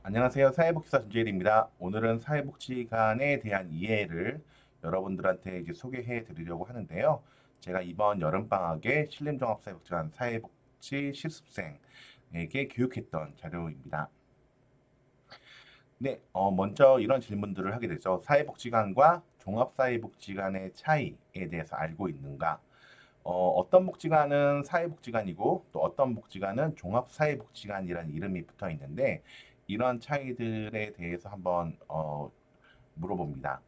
안녕하세요. 사회복지사 전재일입니다. 오늘은 사회복지관에 대한 이해를 여러분들한테 이제 소개해 드리려고 하는데요. 제가 이번 여름방학에 신림종합사회복지관 사회복지 실습생에게 교육했던 자료입니다. 네, 먼저 이런 질문들을 하게 되죠. 사회복지관과 종합사회복지관의 차이에 대해서 알고 있는가? 어떤 복지관은 사회복지관이고 또 어떤 복지관은 종합사회복지관이라는 이름이 붙어 있는데 이런 차이들에 대해서 한번 물어봅니다.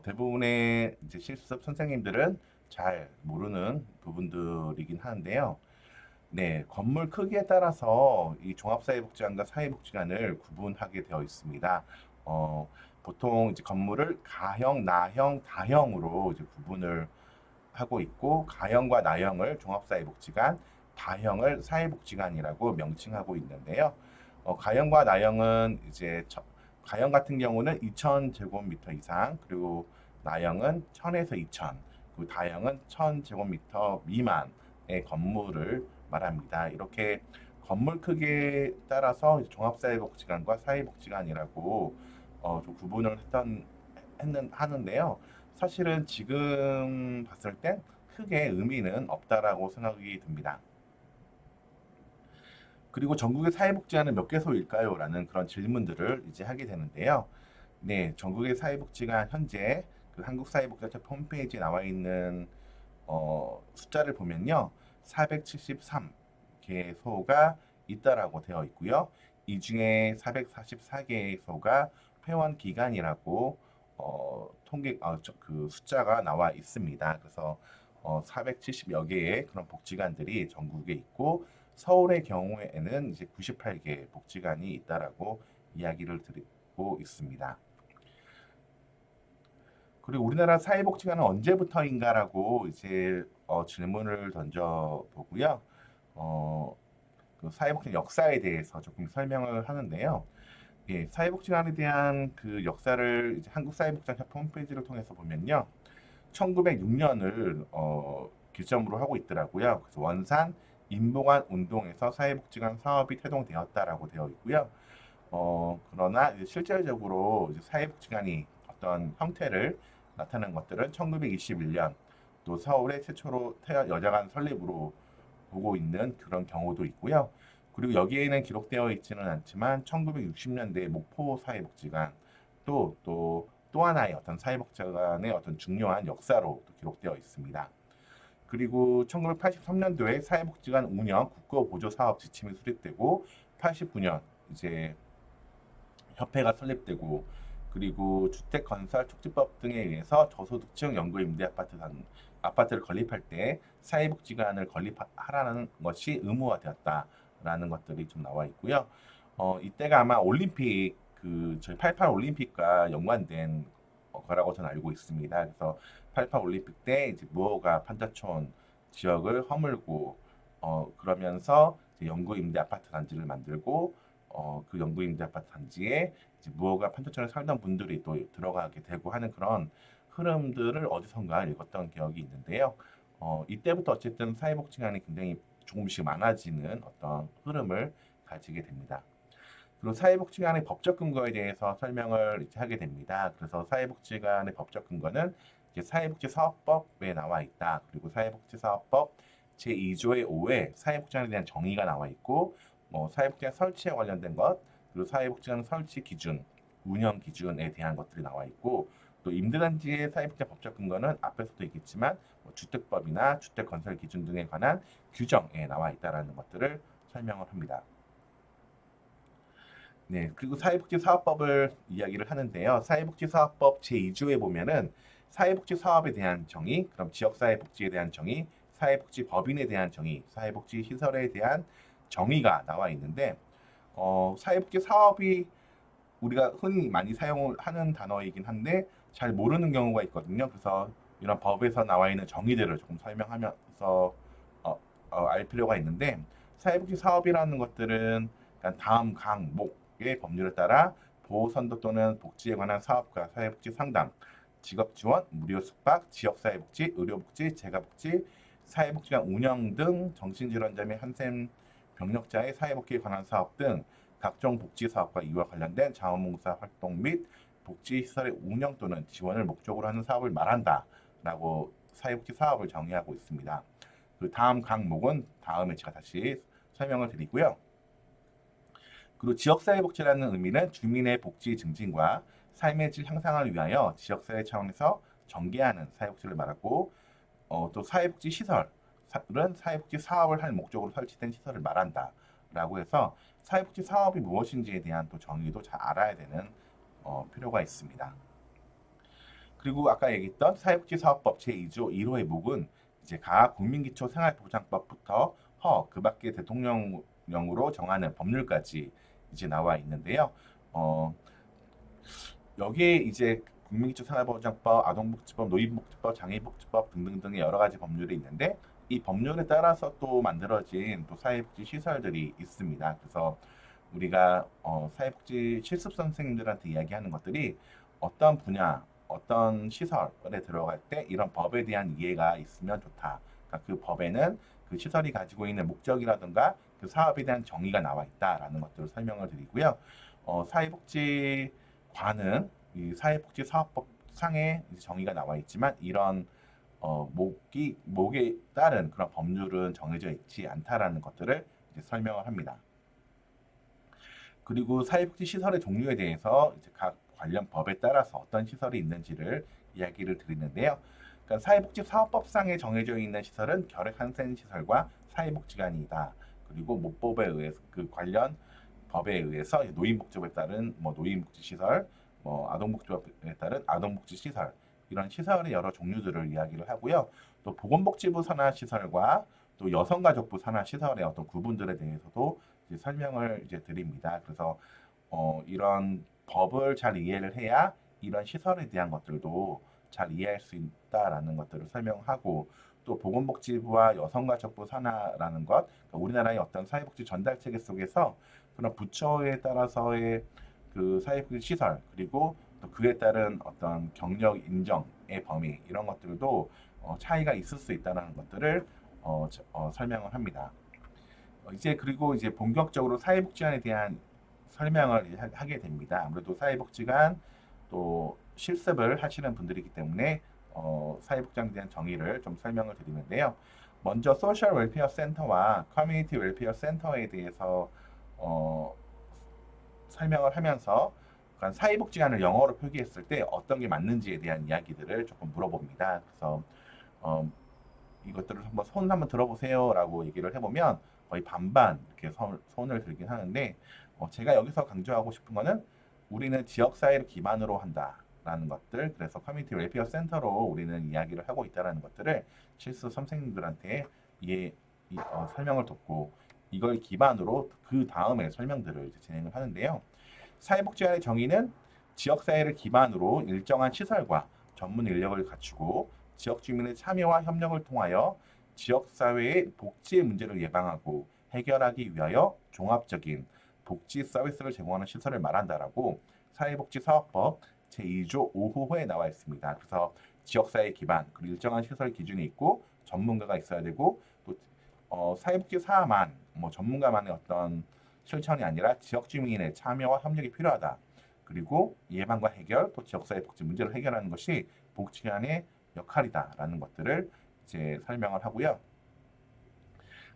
대부분의 이제 실습 선생님들은 잘 모르는 부분들이긴 하는데요. 네, 건물 크기에 따라서 이 종합사회복지관과 사회복지관을 구분하게 되어 있습니다. 보통 이제 건물을 가형, 나형, 다형으로 이제 구분을 하고 있고 가형과 나형을 종합사회복지관, 다형을 사회복지관이라고 명칭하고 있는데요. 가형과 나형은 이제 가형 같은 경우는 2,000제곱미터 이상, 그리고 나형은 1,000에서 2,000, 그리고 다형은 1,000제곱미터 미만의 건물을 말합니다. 이렇게 건물 크기에 따라서 종합사회복지관과 사회복지관이라고 좀 구분을 하는데요. 사실은 지금 봤을 땐 크게 의미는 없다라고 생각이 듭니다. 그리고 전국의 사회복지관은 몇 개소일까요? 라는 그런 질문들을 이제 하게 되는데요. 네, 전국의 사회복지관 현재 그 한국사회복지법 홈페이지에 나와 있는 숫자를 보면요. 473개소가 있다라고 되어 있고요. 이 중에 444개소가 회원 기간이라고 그 숫자가 나와 있습니다. 그래서 470여 개의 그런 복지관들이 전국에 있고 서울의 경우에는 이제 98개 복지관이 있다라고 이야기를 드리고 있습니다. 그리고 우리나라 사회복지관은 언제부터인가라고 이제 질문을 던져보고요. 어, 그 사회복지 역사에 대해서 조금 설명을 하는데요. 예, 사회복지관에 대한 그 역사를 이제 한국사회복지관협회 홈페이지를 통해서 보면요. 1906년을 기점으로 하고 있더라고요. 그래서 원산 인보관 운동에서 사회복지관 사업이 태동되었다라고 되어 있고요. 그러나 이제 실질적으로 이제 사회복지관이 어떤 형태를 나타낸 것들은 1921년 또 서울의 최초로 여자관 설립으로 보고 있는 그런 경우도 있고요. 그리고 여기에는 기록되어 있지는 않지만 1960년대 목포 사회복지관 또 하나의 어떤 사회복지관의 어떤 중요한 역사로 기록되어 있습니다. 그리고 1983년도에 사회복지관 운영 국고 보조 사업 지침이 수립되고 89년 이제 협회가 설립되고 그리고 주택 건설 촉진법 등에 의해서 저소득층 연구 임대 아파트를 건립할 때 사회복지관을 건립하라는 것이 의무화되었다라는 것들이 좀 나와 있고요. 이때가 아마 올림픽 저희 88 올림픽과 연관된 거라고 저는 알고 있습니다. 그래서 88 올림픽 때 이제 무허가 판자촌 지역을 허물고 그러면서 이제 영구 임대 아파트 단지를 만들고 그 영구 임대 아파트 단지에 이제 무허가 판자촌에 살던 분들이 또 들어가게 되고 하는 그런 흐름들을 어디선가 읽었던 기억이 있는데요. 이때부터 어쨌든 사회복지관이 굉장히 조금씩 많아지는 어떤 흐름을 가지게 됩니다. 그리고 사회복지관의 법적 근거에 대해서 설명을 이제 하게 됩니다. 그래서 사회복지관의 법적 근거는 이제 사회복지사업법에 나와 있다. 그리고 사회복지사업법 제2조의 5에 사회복지관에 대한 정의가 나와 있고, 사회복지관 설치에 관련된 것, 그리고 사회복지관 설치 기준, 운영 기준에 대한 것들이 나와 있고, 또 임대단지의 사회복지 법적 근거는 앞에서도 있겠지만 주택법이나 주택 건설 기준 등에 관한 규정에 나와 있다라는 것들을 설명을 합니다. 네, 그리고 사회복지사업법을 이야기를 하는데요. 사회복지사업법 제2조에 보면은 사회복지 사업에 대한 정의, 그럼 지역사회복지에 대한 정의, 사회복지법인에 대한 정의, 사회복지시설에 대한 정의가 나와 있는데, 사회복지 사업이 우리가 흔히 많이 사용을 하는 단어이긴 한데 잘 모르는 경우가 있거든요. 그래서 이런 법에서 나와 있는 정의들을 조금 설명하면서 알 필요가 있는데 사회복지 사업이라는 것들은 다음 항목의 법률에 따라 보호 선도 또는 복지에 관한 사업과 사회복지 상담, 직업 지원, 무료 숙박, 지역사회복지, 의료복지, 재가복지, 사회복지관 운영 등 정신질환자 및 한센 병력자의 사회복지에 관한 사업 등 각종 복지 사업과 이와 관련된 자원봉사 활동 및 복지시설의 운영 또는 지원을 목적으로 하는 사업을 말한다라고 사회복지 사업을 정의하고 있습니다. 그 다음 항목은 다음에 제가 다시 설명을 드리고요. 그리고 지역사회복지라는 의미는 주민의 복지 증진과 삶의 질 향상을 위하여 지역사회 차원에서 전개하는 사회복지를 말하고 또 사회복지 시설은 사회복지 사업을 할 목적으로 설치된 시설을 말한다라고 해서 사회복지 사업이 무엇인지에 대한 또 정의도 잘 알아야 되는 필요가 있습니다. 그리고 아까 얘기했던 사회복지사업법 제2조 1호의 목은 이제 각 국민기초생활보장법부터 그 밖에 대통령령으로 정하는 법률까지 이제 나와 있는데요. 여기에 이제 국민기초생활보장법, 아동복지법, 노인복지법, 장애인복지법 등등등의 여러 가지 법률이 있는데 이 법률에 따라서 또 만들어진 또 사회복지 시설들이 있습니다. 그래서 우리가 사회복지 실습 선생님들한테 이야기하는 것들이 어떤 분야, 어떤 시설에 들어갈 때 이런 법에 대한 이해가 있으면 좋다. 그러니까 그 법에는 그 시설이 가지고 있는 목적이라든가 그 사업에 대한 정의가 나와 있다라는 것들을 설명을 드리고요. 사회복지관은 이 사회복지사업법 상에 정의가 나와 있지만 이런 목에 따른 그런 법률은 정해져 있지 않다라는 것들을 이제 설명을 합니다. 그리고 사회복지 시설의 종류에 대해서 이제 각 관련 법에 따라서 어떤 시설이 있는지를 이야기를 드리는데요. 그러니까 사회복지 사업법상에 정해져 있는 시설은 결핵한센 시설과 사회복지관이다. 그리고 모법에 의해서 그 관련 법에 의해서 노인복지법에 따른 뭐 노인복지 시설, 뭐 아동복지법에 따른 아동복지 시설 이런 시설의 여러 종류들을 이야기를 하고요. 또 보건복지부 산하 시설과 또 여성가족부 산하 시설의 어떤 구분들에 대해서도 이제 설명을 이제 드립니다. 그래서 이런 법을 잘 이해를 해야 이런 시설에 대한 것들도 잘 이해할 수 있다라는 것들을 설명하고 또 보건복지부와 여성가족부 산하라는 것, 그러니까 우리나라의 어떤 사회복지 전달 체계 속에서 그런 부처에 따라서의 그 사회복지 시설 그리고 또 그에 따른 어떤 경력 인정의 범위 이런 것들도 차이가 있을 수 있다는 것들을 설명을 합니다. 이제 그리고 이제 본격적으로 사회복지관에 대한 설명을 하게 됩니다. 아무래도 사회복지관 또 실습을 하시는 분들이기 때문에 사회복지관에 대한 정의를 좀 설명을 드리는데요. 먼저 소셜 웰페어 센터와 커뮤니티 웰페어 센터에 대해서 설명을 하면서 사회복지관을 영어로 표기했을 때 어떤 게 맞는지에 대한 이야기들을 조금 물어봅니다. 그래서 이것들을 손 한번 들어보세요라고 얘기를 해보면 거의 반반 이렇게 손을 들긴 하는데 제가 여기서 강조하고 싶은 거는 우리는 지역사회를 기반으로 한다라는 것들 그래서 커뮤니티 웰페어 센터로 우리는 이야기를 하고 있다는 것들을 실습 선생님들한테 설명을 돕고 이걸 기반으로 그 다음에 설명들을 진행을 하는데요. 사회복지관의 정의는 지역사회를 기반으로 일정한 시설과 전문 인력을 갖추고 지역 주민의 참여와 협력을 통하여 지역사회의 복지 문제를 예방하고 해결하기 위하여 종합적인 복지 서비스를 제공하는 시설을 말한다라고 사회복지사업법 제2조 5호에 나와 있습니다. 그래서 지역사회 기반 그리고 일정한 시설 기준이 있고 전문가가 있어야 되고 또 사회복지사만 뭐 전문가만의 어떤 실천이 아니라 지역 주민의 참여와 협력이 필요하다. 그리고 예방과 해결 또 지역사회 복지 문제를 해결하는 것이 복지관의 역할이다라는 것들을 이제 설명을 하고요.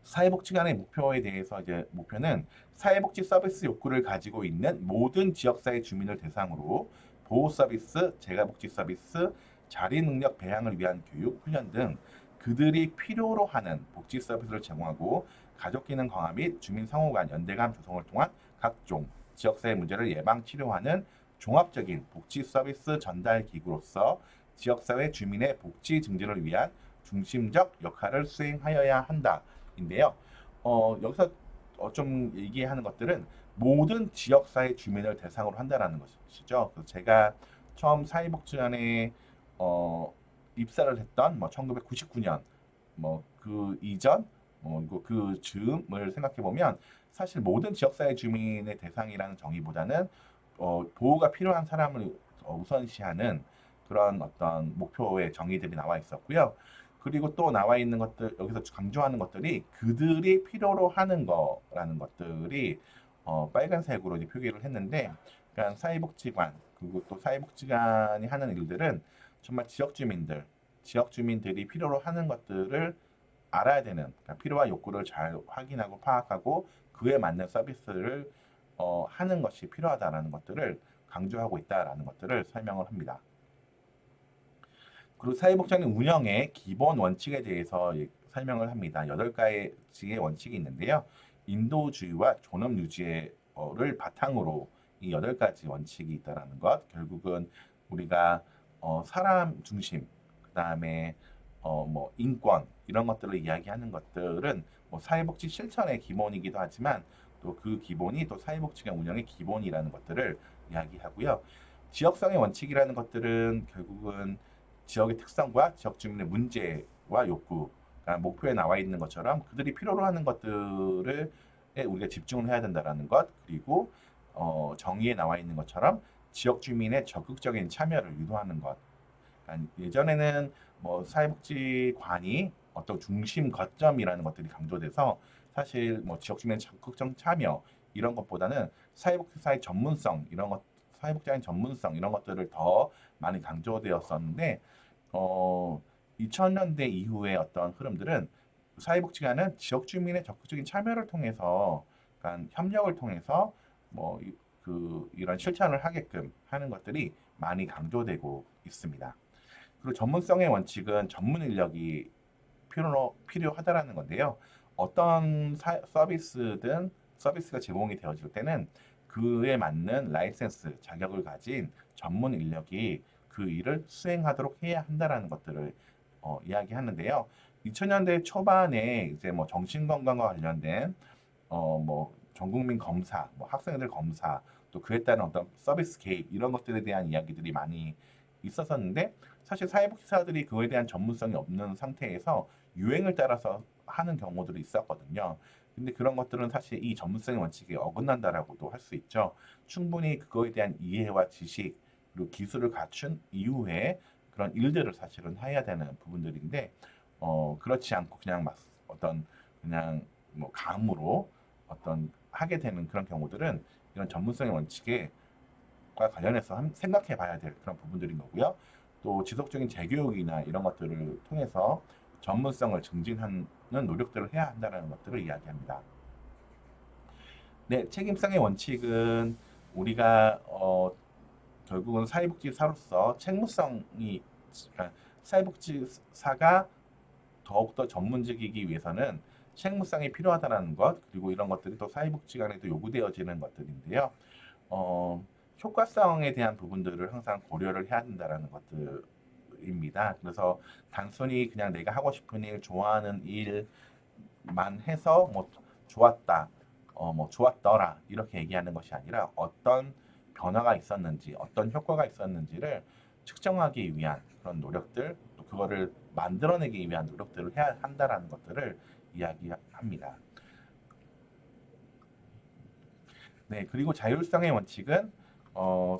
사회복지관의 목표에 대해서 이제 목표는 사회복지 서비스 욕구를 가지고 있는 모든 지역사회 주민을 대상으로 보호 서비스, 재가복지 서비스, 자리 능력 배양을 위한 교육, 훈련 등 그들이 필요로 하는 복지 서비스를 제공하고 가족 기능 강화 및 주민 상호 간 연대감 조성을 통한 각종 지역사회 문제를 예방 치료하는 종합적인 복지 서비스 전달 기구로서 지역사회 주민의 복지 증진을 위한 중심적 역할을 수행하여야 한다인데요. 여기서 좀 얘기하는 것들은 모든 지역사회 주민을 대상으로 한다라는 것이죠. 그래서 제가 처음 사회복지관에 입사를 했던 1999년 그 이전 그 즈음을 생각해 보면 사실 모든 지역사회 주민의 대상이라는 정의보다는 보호가 필요한 사람을 우선시하는 그런 어떤 목표의 정의들이 나와 있었고요. 그리고 또 나와 있는 것들 여기서 강조하는 것들이 그들이 필요로 하는 거라는 것들이 빨간색으로 이제 표기를 했는데, 그러니까 사회복지관 그리고 또 사회복지관이 하는 일들은 정말 지역 주민들이 필요로 하는 것들을 알아야 되는, 그러니까 필요와 욕구를 잘 확인하고 파악하고 그에 맞는 서비스를 하는 것이 필요하다라는 것들을 강조하고 있다라는 것들을 설명을 합니다. 그리고 사회복지관 운영의 기본 원칙에 대해서 설명을 합니다. 8가지의 원칙이 있는데요. 인도주의와 존엄 유지를 바탕으로 이 8가지 원칙이 있다라는 것, 결국은 우리가 사람 중심, 그다음에 뭐 인권 이런 것들을 이야기하는 것들은 뭐 사회복지 실천의 기본이기도 하지만 또 그 기본이 또 사회복지관 운영의 기본이라는 것들을 이야기하고요. 지역성의 원칙이라는 것들은 결국은 지역의 특성과 지역 주민의 문제와 욕구, 그러니까 목표에 나와 있는 것처럼 그들이 필요로 하는 것들을 우리가 집중을 해야 된다라는 것, 그리고 정의에 나와 있는 것처럼 지역 주민의 적극적인 참여를 유도하는 것. 그러니까 예전에는 뭐 사회복지관이 어떤 중심 거점이라는 것들이 강조돼서 사실 뭐 지역 주민의 적극적 참여 이런 것보다는 사회복지사의 전문성 이런 것, 사회복지사의 전문성 이런 것들을 더 많이 강조되었었는데, 어, 2000년대 이후의 어떤 흐름들은 사회복지관은 지역 주민의 적극적인 참여를 통해서, 그러니까 협력을 통해서 뭐 이런 실천을 하게끔 하는 것들이 많이 강조되고 있습니다. 그리고 전문성의 원칙은 전문 인력이 필요하다라는 건데요. 어떤 서비스가 제공이 되어질 때는 그에 맞는 라이센스, 자격을 가진 전문 인력이 그 일을 수행하도록 해야 한다라는 것들을 이야기하는데요. 2000년대 초반에 이제 뭐 정신건강과 관련된 뭐 전국민 검사, 뭐 학생들 검사, 또 그에 따른 어떤 서비스 개입 이런 것들에 대한 이야기들이 많이 있었었는데, 사실 사회복지사들이 그거에 대한 전문성이 없는 상태에서 유행을 따라서 하는 경우들이 있었거든요. 근데 그런 것들은 사실 이 전문성의 원칙에 어긋난다라고도 할 수 있죠. 충분히 그거에 대한 이해와 지식 그리고 기술을 갖춘 이후에 그런 일들을 사실은 해야 되는 부분들인데, 그렇지 않고 그냥 막 어떤 그냥 뭐 감으로 어떤 하게 되는 그런 경우들은 이런 전문성의 원칙에 관련해서 생각해 봐야 될 그런 부분들인 거고요. 또 지속적인 재교육이나 이런 것들을 통해서 전문성을 증진하는 노력들을 해야 한다는 것들을 이야기합니다. 네, 책임성의 원칙은 우리가 결국은 사회복지사로서 책무성이, 그러니까 사회복지사가 더욱더 전문직이기 위해서는 책무성이 필요하다는 것, 그리고 이런 것들이 또 사회복지관에도 요구되어지는 것들인데요. 효과성에 대한 부분들을 항상 고려를 해야 된다는 것들입니다. 그래서 단순히 그냥 내가 하고 싶은 일, 좋아하는 일만 해서 뭐 좋았다, 뭐 좋았더라 이렇게 얘기하는 것이 아니라 어떤 변화가 있었는지, 어떤 효과가 있었는지를 측정하기 위한 그런 노력들, 또 그거를 만들어내기 위한 노력들을 해야 한다라는 것들을 이야기합니다. 네, 그리고 자율성의 원칙은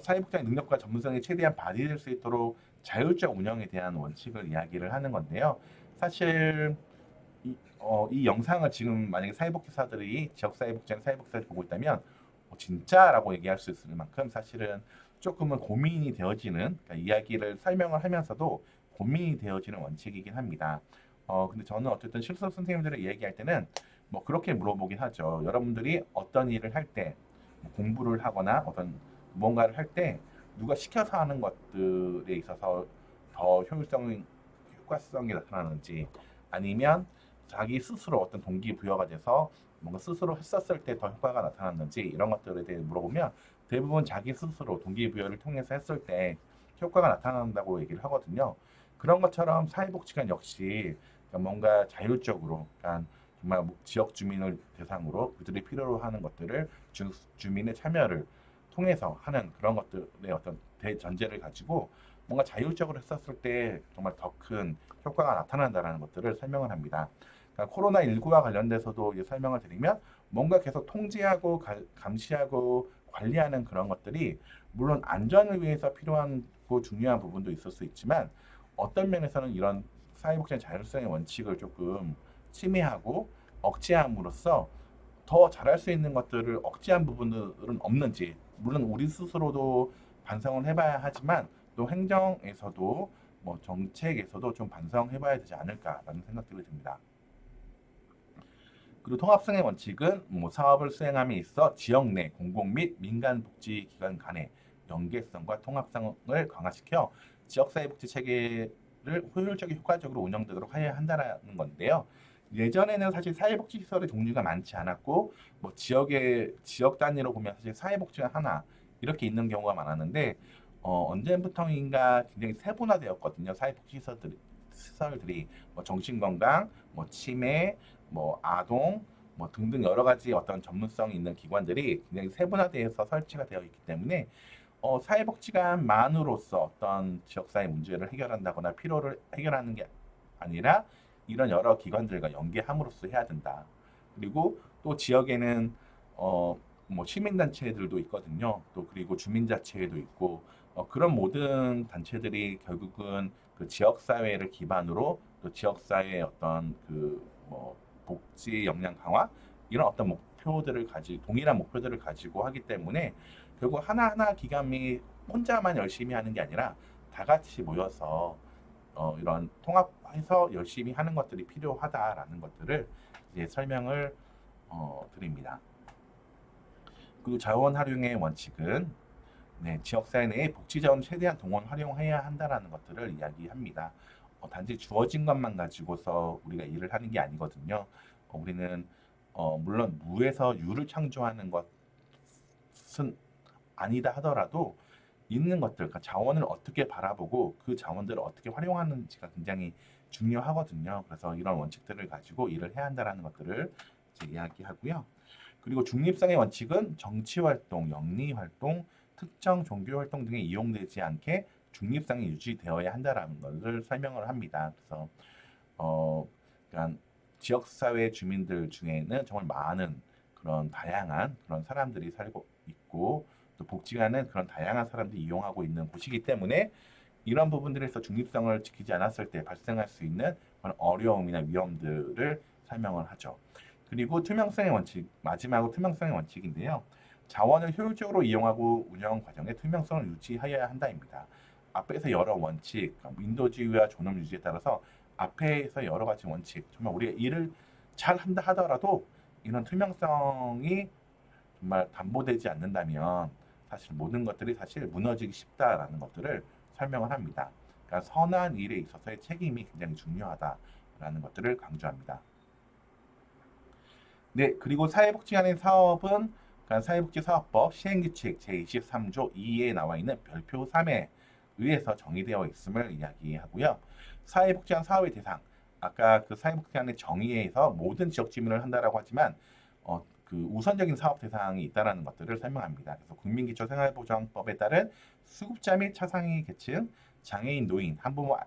사회복지의 능력과 전문성이 최대한 발휘될 수 있도록 자율적 운영에 대한 원칙을 이야기를 하는 건데요. 사실 이 영상을 지금 만약에 사회복지사들이 지역사회복지관 사회복지사들이 보고 있다면 진짜라고 얘기할 수 있을 만큼 사실은 조금은 고민이 되어지는, 그러니까 이야기를 설명을 하면서도 고민이 되어지는 원칙이긴 합니다. 근데 저는 어쨌든 실습 선생님들을 이야기할 때는 뭐 그렇게 물어보긴 하죠. 여러분들이 어떤 일을 할 때, 공부를 하거나 어떤 뭔가를 할 때 누가 시켜서 하는 것들에 있어서 더 효과성이 나타나는지, 아니면 자기 스스로 어떤 동기부여가 돼서 뭔가 스스로 했었을 때 더 효과가 나타났는지 이런 것들에 대해 물어보면 대부분 자기 스스로 동기부여를 통해서 했을 때 효과가 나타난다고 얘기를 하거든요. 그런 것처럼 사회복지관 역시 뭔가 자율적으로, 그러니까 정말 지역 주민을 대상으로 그들이 필요로 하는 것들을 주민의 참여를 통해서 하는 그런 것들의 어떤 대전제를 가지고 뭔가 자율적으로 했었을 때 정말 더 큰 효과가 나타난다는 것들을 설명을 합니다. 그러니까 코로나19와 관련돼서도 설명을 드리면 뭔가 계속 통제하고 감시하고 관리하는 그런 것들이 물론 안전을 위해서 필요하고 중요한 부분도 있을 수 있지만, 어떤 면에서는 이런 사회복지의 자율성의 원칙을 조금 침해하고 억제함으로써 더 잘할 수 있는 것들을 억제한 부분들은 없는지, 물론 우리 스스로도 반성을 해봐야 하지만 또 행정에서도 뭐 정책에서도 좀 반성해봐야 되지 않을까라는 생각들이 듭니다. 그리고 통합성의 원칙은 뭐 사업을 수행함에 있어 지역 내 공공 및 민간 복지 기관 간의 연계성과 통합성을 강화시켜 지역사회복지 체계를 효율적이고 효과적으로 운영되도록 해야 한다는 건데요. 예전에는 사실 사회복지 시설의 종류가 많지 않았고 뭐 지역 단위로 보면 사실 사회복지가 하나 이렇게 있는 경우가 많았는데 언제부터인가 굉장히 세분화되었거든요. 시설들이 뭐 정신건강, 뭐 치매, 뭐 아동, 뭐 등등 여러 가지 어떤 전문성이 있는 기관들이 굉장히 세분화되어서 설치가 되어 있기 때문에 사회복지관만으로서 어떤 지역사회 문제를 해결한다거나 필요를 해결하는 게 아니라 이런 여러 기관들과 연계함으로써 해야 된다. 그리고 또 지역에는 뭐 시민단체들도 있거든요. 또 그리고 주민자치회도 있고 그런 모든 단체들이 결국은 그 지역사회를 기반으로 또 지역사회의 어떤 그뭐 복지 역량 강화 이런 어떤 동일한 목표들을 가지고 하기 때문에 결국 하나하나 기관이 혼자만 열심히 하는 게 아니라 다 같이 모여서 이런 통합해서 열심히 하는 것들이 필요하다라는 것들을 이제 설명을 드립니다. 그리고 자원 활용의 원칙은 지역사회 내의 복지자원 최대한 동원 활용해야 한다라는 것들을 이야기합니다. 단지 주어진 것만 가지고서 우리가 일을 하는 게 아니거든요. 우리는 물론 무에서 유를 창조하는 것은 아니다 하더라도 있는 것들, 그러니까 자원을 어떻게 바라보고 그 자원들을 어떻게 활용하는지가 굉장히 중요하거든요. 그래서 이런 원칙들을 가지고 일을 해야 한다는 것들을 이제 이야기하고요. 그리고 중립성의 원칙은 정치활동, 영리활동, 특정 종교활동 등에 이용되지 않게 중립성이 유지되어야 한다는 것을 설명을 합니다. 그래서 그러니까 지역사회 주민들 중에는 정말 많은 그런 다양한 그런 사람들이 살고 있고 또 복지관은 그런 다양한 사람들이 이용하고 있는 곳이기 때문에 이런 부분들에서 중립성을 지키지 않았을 때 발생할 수 있는 그런 어려움이나 위험들을 설명을 하죠. 그리고 투명성의 원칙, 마지막으로 투명성의 원칙인데요. 자원을 효율적으로 이용하고 운영 과정에 투명성을 유지하여야 한다입니다. 앞에서 여러 원칙, 인도주의와 존엄 유지에 따라서 앞에서 여러 가지 원칙, 정말 우리가 일을 잘 한다 하더라도 이런 투명성이 정말 담보되지 않는다면 사실 모든 것들이 사실 무너지기 쉽다라는 것들을 설명을 합니다. 그러니까 선한 일에 있어서의 책임이 굉장히 중요하다라는 것들을 강조합니다. 네, 그리고 사회복지관의 사업은 그러니까 사회복지사업법 시행규칙 제23조 2에 나와 있는 별표 3에 의해서 정의되어 있음을 이야기하고요. 사회복지관 사업의 대상, 아까 그 사회복지관의 정의에서 모든 지역 주민을 한다라고 하지만 그 우선적인 사업 대상이 있다라는 것들을 설명합니다. 그래서 국민기초생활보장법에 따른 수급자 및 차상위 계층, 장애인, 노인, 한부모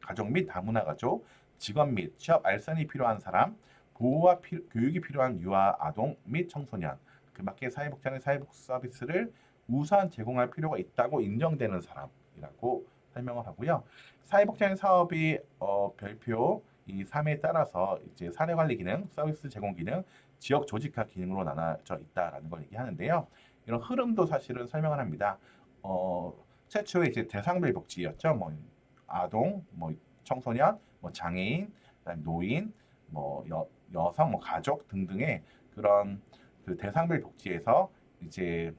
가족 및 다문화 가족, 직업 및 취업 알선이 필요한 사람, 보호와 교육이 필요한 유아 아동 및 청소년, 그 맞게 사회복지관의 사회복 서비스를 우선 제공할 필요가 있다고 인정되는 사람이라고 설명을 하고요. 사회복지관 사업이 별표 이 3에 따라서 이제 사례관리 기능, 서비스 제공 기능, 지역 조직화 기능으로 나눠져 있다라는 걸 얘기하는데요. 이런 흐름도 사실은 설명을 합니다. 최초에 이제 대상별 복지였죠. 뭐 아동, 뭐 청소년, 뭐 장애인, 그다음에 노인, 뭐 여성, 뭐 가족 등등의 그런 그 대상별 복지에서 이제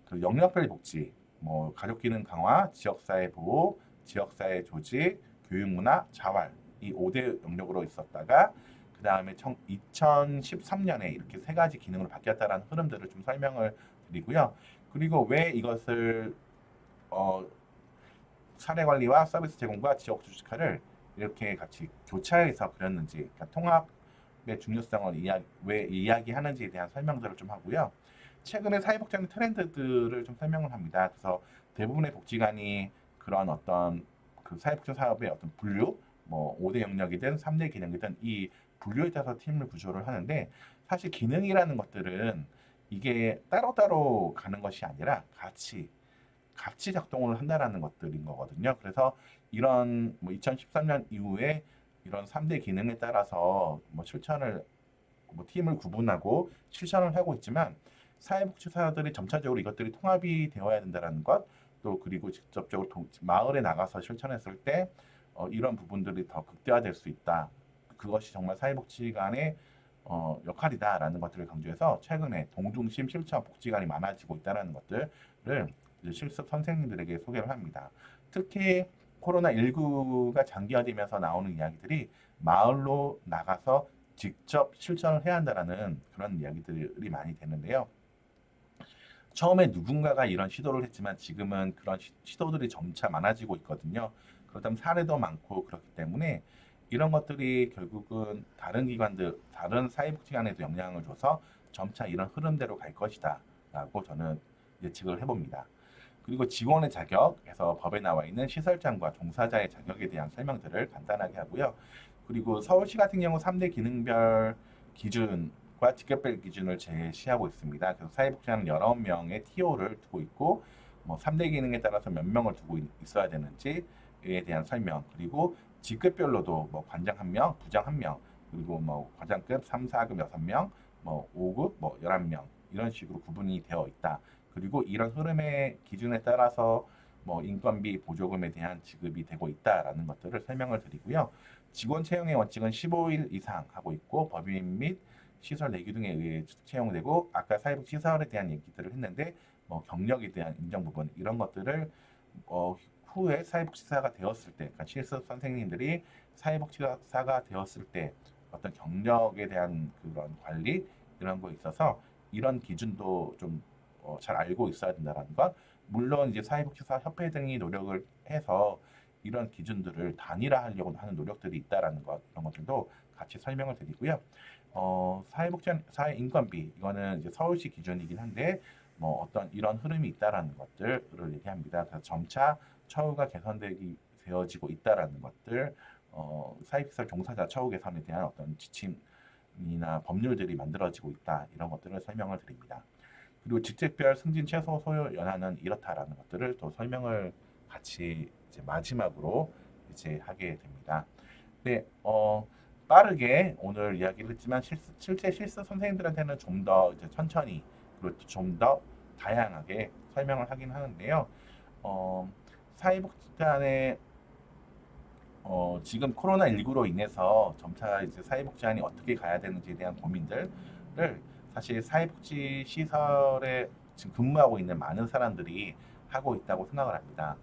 그 영역별 복지, 뭐 가족 기능 강화, 지역사회 보호, 지역사회 조직, 교육문화, 자활 이 5대 영역으로 있었다가 그 다음에 2013년에 이렇게 세 가지 기능으로 바뀌었다라는 흐름들을 좀 설명을 드리고요. 그리고 왜 이것을 사례 관리와 서비스 제공과 지역 조직화를 이렇게 같이 교차해서 그렸는지, 그러니까 통합의 중요성을 왜 이야기하는지에 대한 설명들을 좀 하고요. 최근에 사회복지관 트렌드들을 좀 설명을 합니다. 그래서 대부분의 복지관이 그런 어떤 그 사회복지 사업의 어떤 분류, 뭐 5대 영역이든 3대 기능이든 이 분류에 따라서 팀을 구조를 하는데 사실 기능이라는 것들은 이게 따로따로 가는 것이 아니라 같이 작동을 한다라는 것들인 거거든요. 그래서 이런 뭐 2013년 이후에 이런 3대 기능에 따라서 뭐 실천을 뭐 팀을 구분하고 실천을 하고 있지만 사회복지사들이 점차적으로 이것들이 통합이 되어야 된다는 것, 또 그리고 직접적으로 마을에 나가서 실천했을 때 이런 부분들이 더 극대화될 수 있다. 그것이 정말 사회복지관의 역할이다라는 것들을 강조해서 최근에 동중심 실천 복지관이 많아지고 있다는 것들을 이제 실습 선생님들에게 소개를 합니다. 특히 코로나19가 장기화되면서 나오는 이야기들이 마을로 나가서 직접 실천을 해야 한다라는 그런 이야기들이 많이 되는데요. 처음에 누군가가 이런 시도를 했지만 지금은 그런 시도들이 점차 많아지고 있거든요. 그렇다면 사례도 많고 그렇기 때문에 이런 것들이 결국은 다른 기관들, 다른 사회복지관에도 영향을 줘서 점차 이런 흐름대로 갈 것이다 라고 저는 예측을 해봅니다. 그리고 직원의 자격에서 법에 나와 있는 시설장과 종사자의 자격에 대한 설명들을 간단하게 하고요. 그리고 서울시 같은 경우 3대 기능별 기준과 직급별 기준을 제시하고 있습니다. 그래서 사회복지관은 여러 명의 TO를 두고 있고, 뭐 3대 기능에 따라서 몇 명을 두고 있어야 되는지에 대한 설명, 그리고 직급별로도 뭐 관장 1명, 부장 1명, 그리고 뭐 과장급 3, 4급 6명, 뭐 5급 뭐 11명 이런 식으로 구분이 되어 있다. 그리고 이런 흐름의 기준에 따라서 뭐 인건비 보조금에 대한 지급이 되고 있다라는 것들을 설명을 드리고요. 직원 채용의 원칙은 15일 이상 하고 있고 법인 및 시설 내규 등에 의해 채용되고 아까 사회복 시설에 대한 얘기들을 했는데 뭐 경력에 대한 인정 부분 이런 것들을 후에 사회복지사가 되었을 때, 그러니까 실습 선생님들이 사회복지사가 되었을 때 어떤 경력에 대한 그런 관리 이런 거에 있어서 이런 기준도 좀 잘 알고 있어야 된다는 것. 물론 이제 사회복지사 협회 등이 노력을 해서 이런 기준들을 단일화하려고 하는 노력들이 있다라는 것, 이런 것들도 같이 설명을 드리고요. 사회 인건비 이거는 이제 서울시 기준이긴 한데 뭐 어떤 이런 흐름이 있다라는 것들을 얘기합니다. 그래서 점차 처우가 되어지고 있다라는 것들, 사회시설 종사자 처우 개선에 대한 어떤 지침이나 법률들이 만들어지고 있다 이런 것들을 설명을 드립니다. 그리고 직책별 승진 최소 소요 연한은 이렇다라는 것들을 또 설명을 같이 이제 마지막으로 이제 하게 됩니다. 네, 빠르게 오늘 이야기를 했지만 실제 실습 선생님들한테는 좀 더 이제 천천히 그리고 좀 더 다양하게 설명을 하긴 하는데요. 사회복지관의 지금 코로나19로 인해서 점차 이제 사회복지관이 어떻게 가야 되는지에 대한 고민들을 사실 사회복지 시설에 지금 근무하고 있는 많은 사람들이 하고 있다고 생각을 합니다.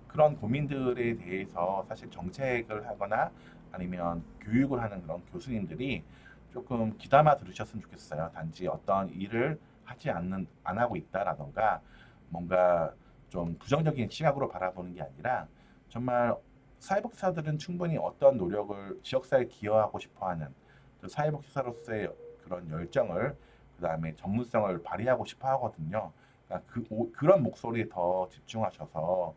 그런 고민들에 대해서 사실 정책을 하거나 아니면 교육을 하는 그런 교수님들이 조금 귀담아 들으셨으면 좋겠어요. 단지 어떤 일을 안 하고 있다라던가 뭔가 좀 부정적인 시각으로 바라보는 게 아니라 정말 사회복지사들은 충분히 어떤 노력을 지역사회에 기여하고 싶어하는 사회복지사로서의 그런 열정을 그다음에 전문성을 발휘하고 싶어 하거든요. 그러니까 그런 목소리에 더 집중하셔서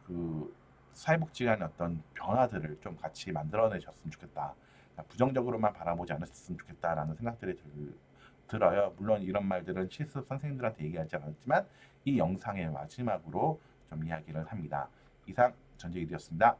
그 사회복지관의 어떤 변화들을 좀 같이 만들어내셨으면 좋겠다. 그러니까 부정적으로만 바라보지 않으셨으면 좋겠다라는 생각들이 들어요. 물론 이런 말들은 실습 선생님들한테 얘기하지 않았지만 이 영상의 마지막으로 좀 이야기를 합니다. 이상 전재일이었습니다.